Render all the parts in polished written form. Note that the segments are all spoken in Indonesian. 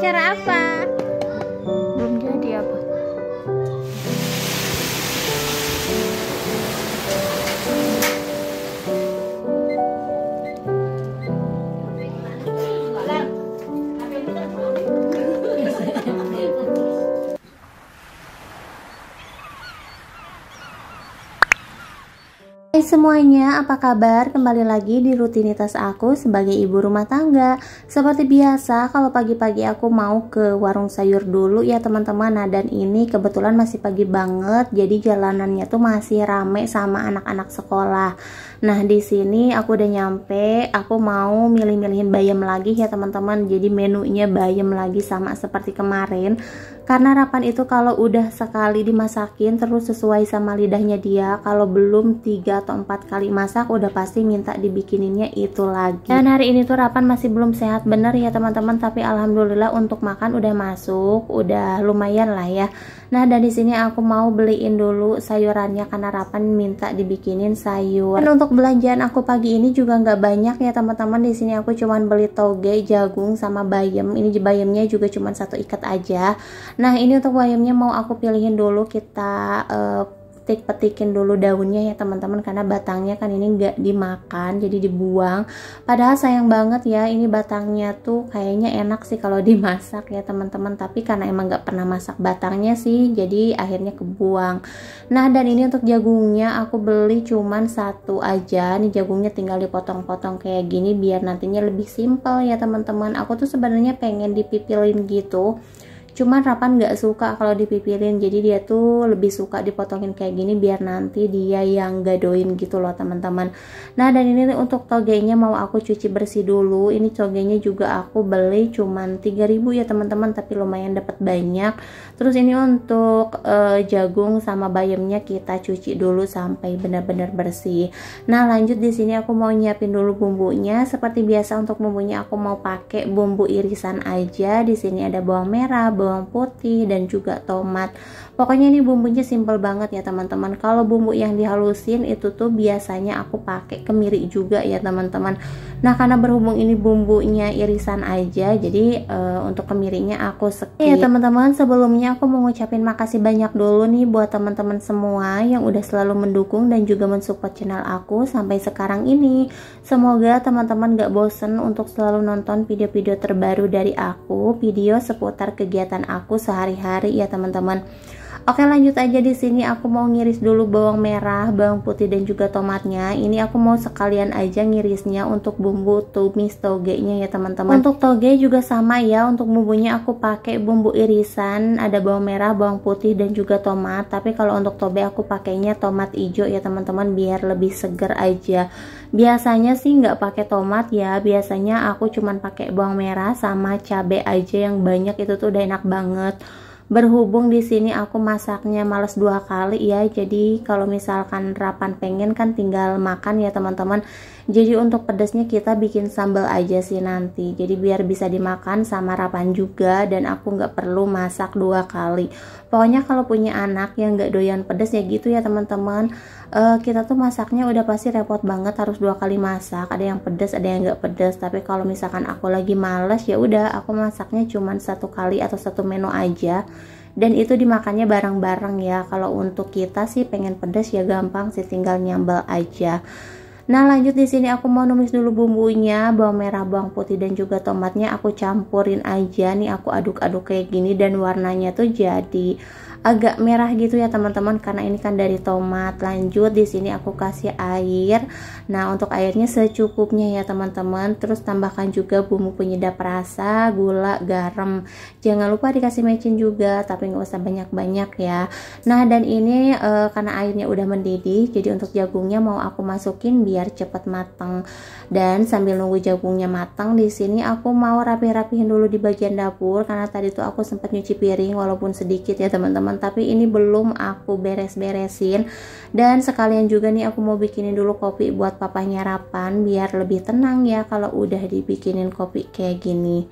acara apa? Belum jadi apa? Hai semuanya, apa kabar? Kembali lagi di rutinitas aku sebagai ibu rumah tangga. Seperti biasa, kalau pagi-pagi aku mau ke warung sayur dulu ya teman-teman. Nah, dan ini kebetulan masih pagi banget, jadi jalanannya tuh masih rame sama anak-anak sekolah. Nah, di sini aku udah nyampe. Aku mau milih-milihin bayam lagi ya teman-teman. Jadi menunya bayam lagi sama seperti kemarin. Karena harapan itu kalau udah sekali dimasakin terus sesuai sama lidahnya dia, kalau belum 3 atau 4 kali masak udah pasti minta dibikininya itu lagi. Dan hari ini tuh Rapan masih belum sehat bener ya teman-teman, tapi alhamdulillah untuk makan udah masuk, udah lumayan lah ya. Nah, dan di sini aku mau beliin dulu sayurannya karena Rapan minta dibikinin sayur. Dan untuk belanjaan aku pagi ini juga nggak banyak ya teman-teman. Di sini aku cuman beli toge, jagung sama bayam. Ini bayamnya juga cuman 1 ikat aja. Nah, ini untuk bayamnya mau aku pilihin dulu, kita petikin dulu daunnya ya teman-teman, karena batangnya kan ini nggak dimakan jadi dibuang. Padahal sayang banget ya, ini batangnya tuh kayaknya enak sih kalau dimasak ya teman-teman, tapi karena emang nggak pernah masak batangnya sih jadi akhirnya kebuang. Nah, dan ini untuk jagungnya aku beli cuman 1 aja. Nih jagungnya tinggal dipotong-potong kayak gini biar nantinya lebih simpel ya teman-teman. Aku tuh sebenarnya pengen dipipilin gitu, cuman Rapan nggak suka kalau dipipilin, jadi dia tuh lebih suka dipotongin kayak gini biar nanti dia yang gadoin gitu loh teman-teman. Nah, dan ini untuk togenya mau aku cuci bersih dulu. Ini togenya juga aku beli cuman 3.000 ya teman-teman, tapi lumayan dapat banyak. Terus ini untuk jagung sama bayamnya kita cuci dulu sampai benar-benar bersih. Nah, lanjut di sini aku mau nyiapin dulu bumbunya. Seperti biasa untuk bumbunya aku mau pakai bumbu irisan aja. Di sini ada bawang merah, bawang putih, dan juga tomat. Pokoknya ini bumbunya simple banget ya teman-teman. Kalau bumbu yang dihalusin itu tuh biasanya aku pakai kemiri juga ya teman-teman. Nah, karena berhubung ini bumbunya irisan aja, jadi untuk kemirinya aku skip. Ya teman-teman, sebelumnya aku mau ngucapin makasih banyak dulu nih buat teman-teman semua yang udah selalu mendukung dan juga mensupport channel aku sampai sekarang ini. Semoga teman-teman gak bosen untuk selalu nonton video-video terbaru dari aku, video seputar kegiatan aku sehari-hari ya teman-teman. Oke, lanjut aja. Di sini aku mau ngiris dulu bawang merah, bawang putih, dan juga tomatnya. Ini aku mau sekalian aja ngirisnya untuk bumbu tumis togenya ya teman-teman. Untuk toge juga sama ya, untuk bumbunya aku pakai bumbu irisan, ada bawang merah, bawang putih, dan juga tomat. Tapi kalau untuk toge aku pakainya tomat hijau ya teman-teman, biar lebih seger aja. Biasanya sih nggak pakai tomat ya, biasanya aku cuman pakai bawang merah sama cabai aja yang banyak, itu tuh udah enak banget. Berhubung di sini aku masaknya males 2 kali ya, jadi kalau misalkan Rapan pengen kan tinggal makan ya teman-teman. Jadi untuk pedasnya kita bikin sambal aja sih nanti, jadi biar bisa dimakan sama Rapan juga dan aku nggak perlu masak 2 kali. Pokoknya kalau punya anak yang nggak doyan pedas ya gitu ya teman-teman. Kita tuh masaknya udah pasti repot banget, harus 2 kali masak, ada yang pedas ada yang nggak pedas. Tapi kalau misalkan aku lagi males ya udah aku masaknya cuman 1 kali atau 1 menu aja, dan itu dimakannya bareng-bareng ya. Kalau untuk kita sih pengen pedas ya gampang sih, tinggal nyambal aja. Nah, lanjut di sini aku mau numis dulu bumbunya, bawang merah, bawang putih, dan juga tomatnya aku campurin aja nih, aku aduk-aduk kayak gini dan warnanya tuh jadi agak merah gitu ya teman-teman, karena ini kan dari tomat. Lanjut di sini aku kasih air. Nah, untuk airnya secukupnya ya teman-teman. Terus tambahkan juga bumbu penyedap rasa, gula, garam. Jangan lupa dikasih mecin juga, tapi nggak usah banyak-banyak ya. Nah, dan ini karena airnya udah mendidih, jadi untuk jagungnya mau aku masukin biar cepet matang. Dan sambil nunggu jagungnya matang, di sini aku mau rapi-rapihin dulu di bagian dapur, karena tadi tuh aku sempat nyuci piring walaupun sedikit ya teman-teman, tapi ini belum aku beres-beresin. Dan sekalian juga nih aku mau bikinin dulu kopi buat papanya Rapan biar lebih tenang ya kalau udah dibikinin kopi kayak gini.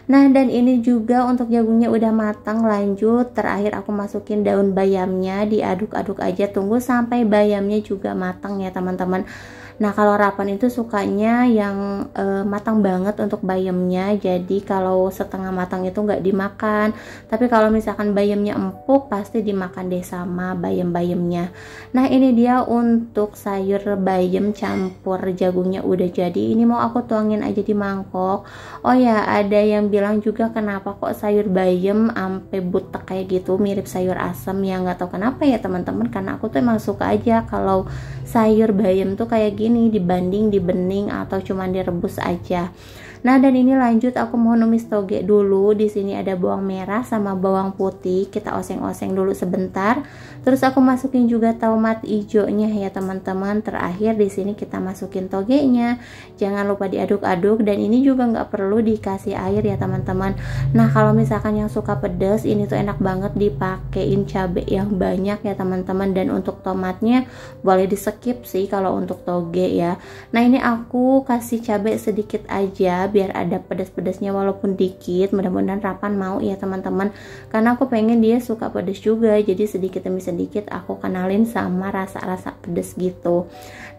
Nah, dan ini juga untuk jagungnya udah matang. Lanjut terakhir aku masukin daun bayamnya, diaduk-aduk aja, tunggu sampai bayamnya juga matang ya teman-teman. Nah kalau Rapan itu sukanya yang matang banget untuk bayamnya, jadi kalau setengah matang itu nggak dimakan, tapi kalau misalkan bayamnya empuk pasti dimakan deh sama bayam-bayamnya. Nah ini dia untuk sayur bayam campur jagungnya udah jadi. Ini mau aku tuangin aja di mangkok. Oh ya, ada yang bilang juga kenapa kok sayur bayam ampe butek kayak gitu, mirip sayur asem. Ya nggak tahu kenapa ya teman-teman, karena aku tuh emang suka aja kalau sayur bayam tuh kayak gini dibanding di bening atau cuman direbus aja. Nah dan ini lanjut aku mau numis toge dulu. Di sini ada bawang merah sama bawang putih, kita oseng-oseng dulu sebentar. Terus aku masukin juga tomat hijaunya ya teman-teman. Terakhir di sini kita masukin togenya. Jangan lupa diaduk-aduk, dan ini juga nggak perlu dikasih air ya teman-teman. Nah kalau misalkan yang suka pedas, ini tuh enak banget dipakein cabai yang banyak ya teman-teman. Dan untuk tomatnya boleh di skip sih kalau untuk toge ya. Nah ini aku kasih cabai sedikit aja biar ada pedas-pedasnya walaupun dikit. Mudah-mudahan Rapan mau ya teman-teman, karena aku pengen dia suka pedas juga, jadi sedikit demi sedikit aku kenalin sama rasa-rasa pedas gitu.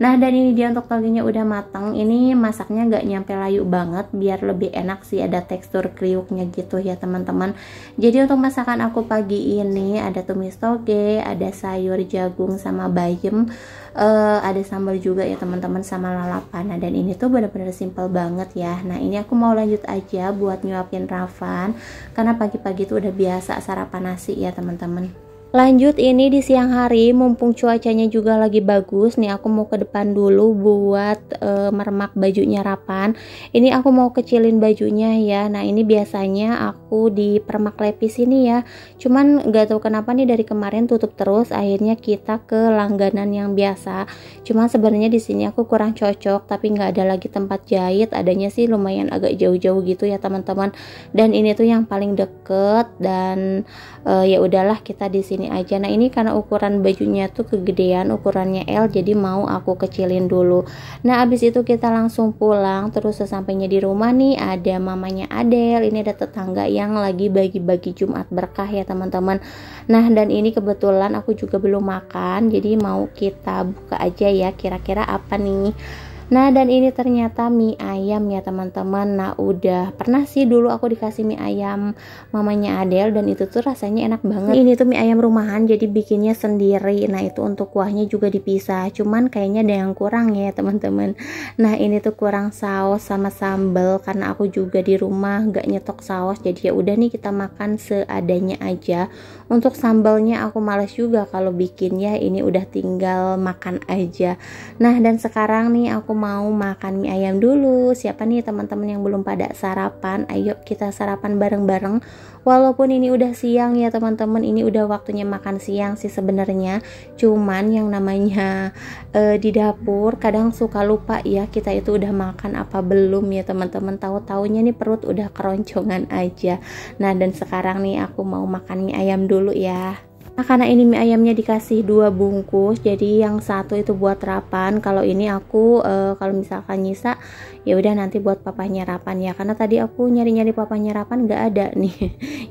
Nah dan ini dia untuk togenya udah matang. Ini masaknya nggak nyampe layu banget biar lebih enak sih, ada tekstur kriuknya gitu ya teman-teman. Jadi untuk masakan aku pagi ini ada tumis toge, ada sayur jagung sama bayam, ada sambal juga ya teman-teman sama lalapan. Nah dan ini tuh bener-bener simple banget ya. Nah ini aku mau lanjut aja buat nyuapin Rapan, karena pagi-pagi tuh udah biasa sarapan nasi ya teman-teman. Lanjut ini di siang hari, mumpung cuacanya juga lagi bagus nih, aku mau ke depan dulu buat meremak bajunya Rapan. Ini aku mau kecilin bajunya ya. Nah ini biasanya aku di permak lepis ini ya, cuman nggak tahu kenapa nih dari kemarin tutup terus, akhirnya kita ke langganan yang biasa. Cuman sebenarnya di sini aku kurang cocok, tapi nggak ada lagi tempat jahit, adanya sih lumayan agak jauh-jauh gitu ya teman-teman. Dan ini tuh yang paling deket, dan ya udahlah kita di sini aja. Nah ini karena ukuran bajunya tuh kegedean, ukurannya L, jadi mau aku kecilin dulu. Nah abis itu kita langsung pulang. Terus sesampainya di rumah nih ada mamanya Adel, ini ada tetangga yang lagi bagi-bagi Jumat berkah ya teman-teman. Nah dan ini kebetulan aku juga belum makan, jadi mau kita buka aja ya kira-kira apa nih. Nah dan ini ternyata mie ayam ya teman-teman. Nah udah pernah sih dulu aku dikasih mie ayam mamanya Adel, dan itu tuh rasanya enak banget. Ini tuh mie ayam rumahan, jadi bikinnya sendiri. Nah itu untuk kuahnya juga dipisah, cuman kayaknya ada yang kurang ya teman-teman. Nah ini tuh kurang saus sama sambal, karena aku juga di rumah gak nyetok saus, jadi ya udah nih kita makan seadanya aja. Untuk sambalnya aku males juga kalau bikin ya, ini udah tinggal makan aja. Nah dan sekarang nih aku mau makan mie ayam dulu. Siapa nih teman-teman yang belum pada sarapan? Ayo kita sarapan bareng-bareng. Walaupun ini udah siang ya teman-teman, ini udah waktunya makan siang sih sebenarnya. Cuman yang namanya di dapur kadang suka lupa ya kita itu udah makan apa belum ya teman-teman. Tahu-taunya nih perut udah keroncongan aja. Nah dan sekarang nih aku mau makan mie ayam dulu ya. Nah karena ini mie ayamnya dikasih 2 bungkus, jadi yang satu itu buat Rapan. Kalau ini aku kalau misalkan nyisa ya udah nanti buat papanya Rapan ya, karena tadi aku nyari-nyari papanya Rapan nggak ada nih.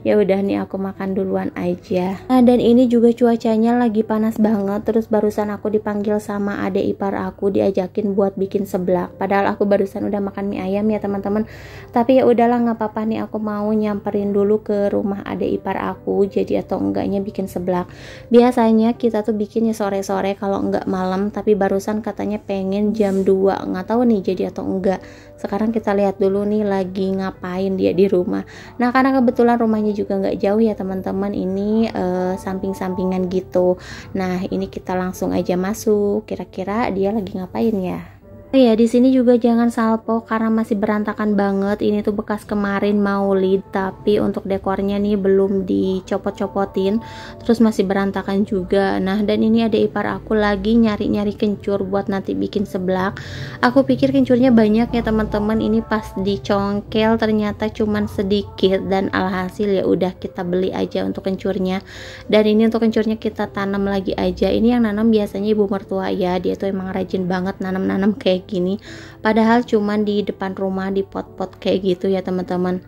Ya udah nih aku makan duluan aja. Nah dan ini juga cuacanya lagi panas banget. Terus barusan aku dipanggil sama adik ipar aku, diajakin buat bikin seblak. Padahal aku barusan udah makan mie ayam ya teman-teman. Tapi ya udahlah nggak apa-apa nih, aku mau nyamperin dulu ke rumah adik ipar aku. Jadi atau enggaknya bikin seblak. Biasanya kita tuh bikinnya sore-sore kalau enggak malam, tapi barusan katanya pengen jam 2, nggak tahu nih jadi atau enggak. Sekarang kita lihat dulu nih lagi ngapain dia di rumah. Nah karena kebetulan rumahnya juga nggak jauh ya teman-teman, ini samping-sampingan gitu. Nah ini kita langsung aja masuk, kira-kira dia lagi ngapain ya. Ya di sini juga jangan salpo karena masih berantakan banget. Ini tuh bekas kemarin Maulid, tapi untuk dekornya nih belum dicopot-copotin, terus masih berantakan juga. Nah dan ini ada ipar aku lagi nyari-nyari kencur buat nanti bikin seblak. Aku pikir kencurnya banyak ya teman-teman, ini pas dicongkel ternyata cuman sedikit, dan alhasil ya udah kita beli aja untuk kencurnya. Dan ini untuk kencurnya kita tanam lagi aja. Ini yang nanam biasanya ibu mertua ya, dia tuh emang rajin banget nanam-nanam kayak gini, padahal cuman di depan rumah di pot-pot kayak gitu ya teman-teman.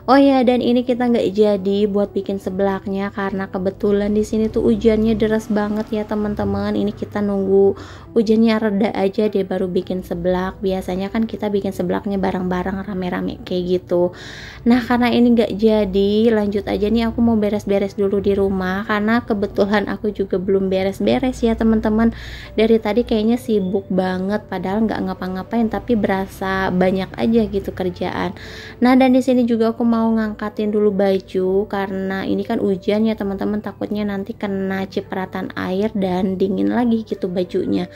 Oh ya, dan ini kita nggak jadi buat bikin seblaknya karena kebetulan di sini tuh hujannya deras banget ya teman-teman. Ini kita nunggu hujannya reda aja deh baru bikin seblak. Biasanya kan kita bikin seblaknya bareng-bareng rame-rame kayak gitu. Nah, karena ini nggak jadi, lanjut aja nih aku mau beres-beres dulu di rumah karena kebetulan aku juga belum beres-beres ya teman-teman. Dari tadi kayaknya sibuk banget padahal nggak ngapa-ngapain tapi berasa banyak aja gitu kerjaan. Nah, dan di sini juga aku mau ngangkatin dulu baju karena ini kan hujan ya teman-teman, takutnya nanti kena cipratan air dan dingin lagi gitu bajunya.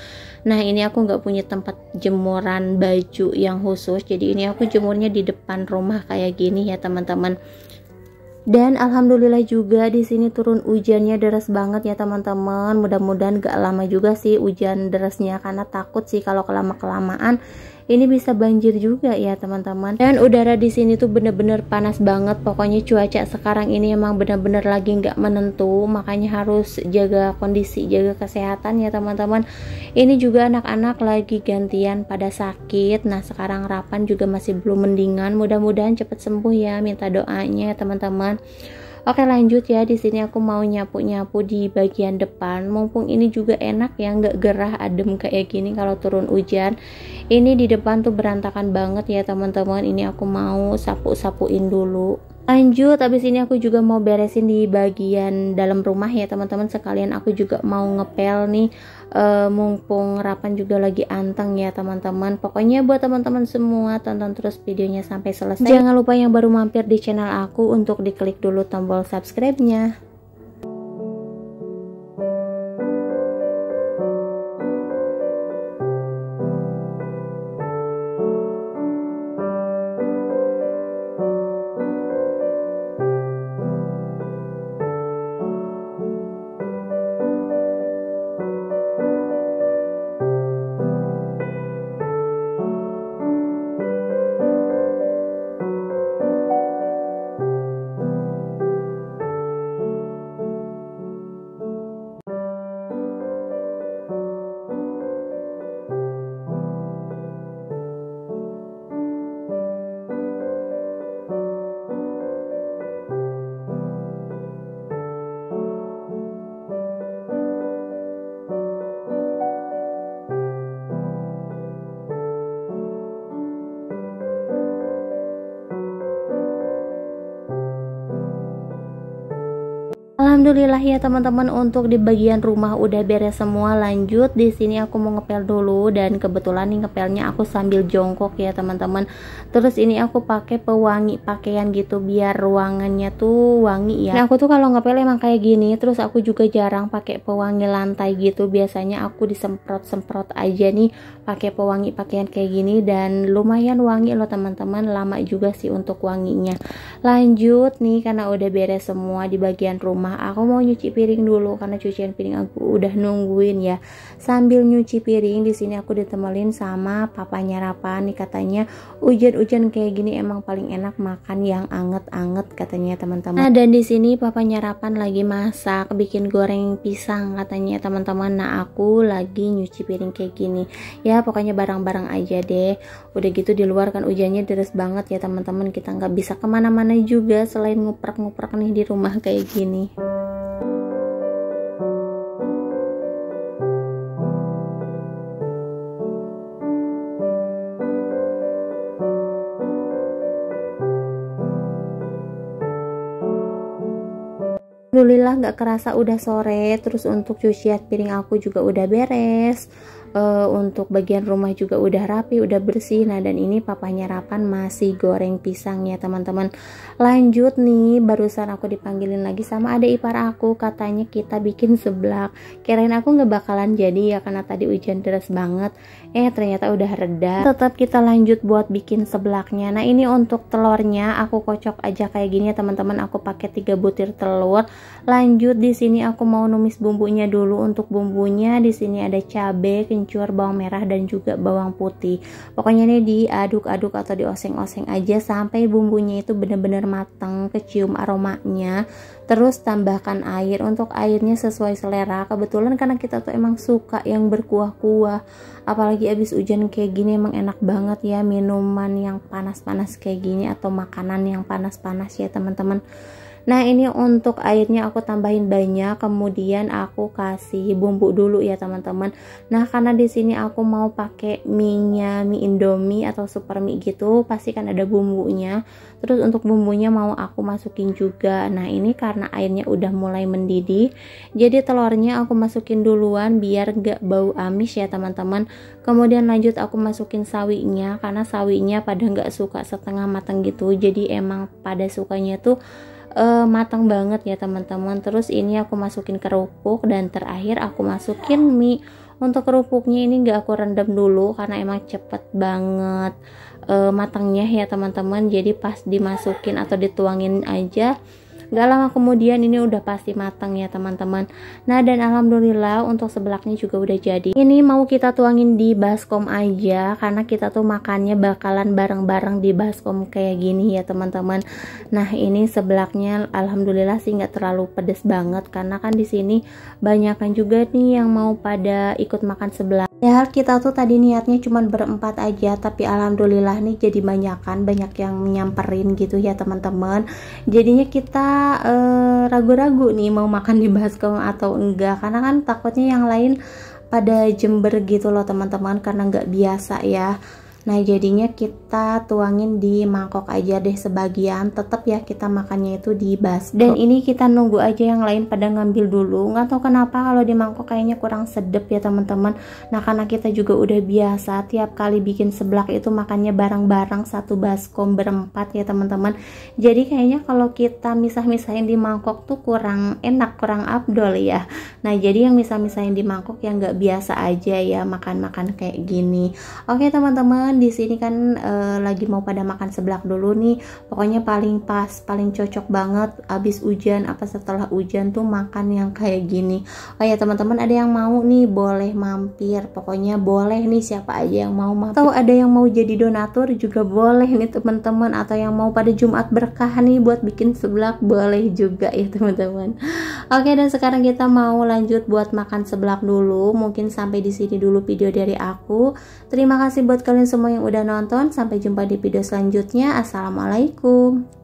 Nah, ini aku nggak punya tempat jemuran baju yang khusus, jadi ini aku jemurnya di depan rumah kayak gini ya teman-teman. Dan alhamdulillah juga di sini turun hujannya deras banget ya teman-teman. Mudah-mudahan gak lama juga sih hujan derasnya karena takut sih kalau kelamaan ini bisa banjir juga ya teman-teman. Dan udara di sini tuh bener-bener panas banget. Pokoknya cuaca sekarang ini emang bener-bener lagi nggak menentu, makanya harus jaga kondisi, jaga kesehatan ya teman-teman. Ini juga anak-anak lagi gantian pada sakit. Nah, sekarang Rapan juga masih belum mendingan. Mudah-mudahan cepet sembuh ya, minta doanya ya teman-teman. Oke, lanjut ya. Di sini aku mau nyapu-nyapu di bagian depan. Mumpung ini juga enak ya, nggak gerah adem kayak gini kalau turun hujan. Ini di depan tuh berantakan banget ya teman-teman. Ini aku mau sapu-sapuin dulu. Lanjut, habis ini aku juga mau beresin di bagian dalam rumah ya teman-teman. Sekalian aku juga mau ngepel nih, mumpung Rapan juga lagi anteng ya teman-teman. Pokoknya buat teman-teman semua tonton terus videonya sampai selesai. Jangan lupa yang baru mampir di channel aku untuk diklik dulu tombol subscribe-nya. Alhamdulillah ya teman-teman, untuk di bagian rumah udah beres semua. Lanjut di sini aku mau ngepel dulu, dan kebetulan nih ngepelnya aku sambil jongkok ya teman-teman. Terus ini aku pakai pewangi pakaian gitu biar ruangannya tuh wangi ya. Nah, aku tuh kalau ngepel emang kayak gini. Terus aku juga jarang pakai pewangi lantai gitu. Biasanya aku disemprot-semprot aja nih pakai pewangi pakaian kayak gini, dan lumayan wangi loh teman-teman. Lama juga sih untuk wanginya. Lanjut nih, karena udah beres semua di bagian rumah, aku mau nyuci piring dulu karena cucian piring aku udah nungguin ya. Sambil nyuci piring di sini aku ditemelin sama papanya Rapan nih, katanya hujan-hujan kayak gini emang paling enak makan yang anget-anget katanya teman-teman. Nah, dan di sini papanya Rapan lagi masak bikin goreng pisang katanya teman-teman. Nah, aku lagi nyuci piring kayak gini. Ya, pokoknya bareng-bareng aja deh. Udah gitu di luar kan hujannya deras banget ya teman-teman. Kita nggak bisa kemana-mana juga selain nguprek-nguprek nih di rumah kayak gini. Alhamdulillah nggak kerasa udah sore. Terus untuk cucian piring aku juga udah beres. Untuk bagian rumah juga udah rapi, udah bersih. Nah, dan ini papanya Rapan masih goreng pisang ya teman-teman. Lanjut nih, barusan aku dipanggilin lagi sama adik ipar aku, katanya kita bikin seblak. Kirain aku nggak bakalan jadi ya karena tadi hujan deras banget. Ternyata udah reda. Tetap kita lanjut buat bikin seblaknya. Nah, ini untuk telurnya aku kocok aja kayak gini ya teman-teman. Aku pakai 3 butir telur. Lanjut di sini aku mau numis bumbunya dulu. Untuk bumbunya di sini ada cabai, kencur, bawang merah dan juga bawang putih. Pokoknya ini diaduk-aduk atau dioseng-oseng aja sampai bumbunya itu benar-benar matang, kecium aromanya. Terus tambahkan air, untuk airnya sesuai selera. Kebetulan karena kita tuh emang suka yang berkuah-kuah, apalagi abis hujan kayak gini emang enak banget ya minuman yang panas-panas kayak gini atau makanan yang panas-panas ya teman-teman. Nah ini untuk airnya aku tambahin banyak, kemudian aku kasih bumbu dulu ya teman-teman. Nah karena di sini aku mau pakai mie Indomie atau super mie gitu, pasti kan ada bumbunya. Terus untuk bumbunya mau aku masukin juga. Nah ini karena airnya udah mulai mendidih, jadi telurnya aku masukin duluan biar gak bau amis ya teman-teman. Kemudian lanjut aku masukin sawinya, karena sawinya pada gak suka setengah matang gitu, jadi emang pada sukanya tuh matang banget ya teman-teman. Terus ini aku masukin kerupuk dan terakhir aku masukin mie. Untuk kerupuknya ini gak aku rendam dulu karena emang cepet banget matangnya ya teman-teman. Jadi pas dimasukin atau dituangin aja, gak lama kemudian ini udah pasti matang ya teman-teman. Nah dan alhamdulillah untuk seblaknya juga udah jadi. Ini mau kita tuangin di baskom aja karena kita tuh makannya bakalan bareng-bareng di baskom kayak gini ya teman-teman. Nah ini seblaknya alhamdulillah sih nggak terlalu pedes banget karena kan di sini banyakan juga nih yang mau pada ikut makan seblak. Ya kita tuh tadi niatnya cuman berempat aja, tapi alhamdulillah nih jadi banyak yang nyamperin gitu ya teman-teman. Jadinya kita ragu-ragu nih mau makan di baskom atau enggak, karena kan takutnya yang lain pada jember gitu loh teman-teman karena nggak biasa ya. Nah jadinya kita tuangin di mangkok aja deh sebagian, tetap ya kita makannya itu di baskom. Dan ini kita nunggu aja yang lain pada ngambil dulu. Nggak tahu kenapa kalau di mangkok kayaknya kurang sedep ya teman-teman. Nah karena kita juga udah biasa tiap kali bikin seblak itu makannya bareng-bareng satu baskom berempat ya teman-teman. Jadi kayaknya kalau kita misah-misahin di mangkok tuh kurang enak, kurang afdol ya. Nah jadi yang misah-misahin di mangkok yang nggak biasa aja ya makan-makan kayak gini. Oke teman-teman, di sini kan lagi mau pada makan seblak dulu nih. Pokoknya paling pas, paling cocok banget abis hujan apa setelah hujan tuh makan yang kayak gini. Oh ya teman-teman, ada yang mau nih boleh mampir. Pokoknya boleh nih, siapa aja yang mau mampir. Atau ada yang mau jadi donatur juga boleh nih teman-teman, atau yang mau pada Jumat berkah nih buat bikin seblak boleh juga ya teman-teman. Oke, dan sekarang kita mau lanjut buat makan seblak dulu. Mungkin sampai di sini dulu video dari aku. Terima kasih buat kalian semua yang udah nonton. Sampai jumpa di video selanjutnya. Assalamualaikum.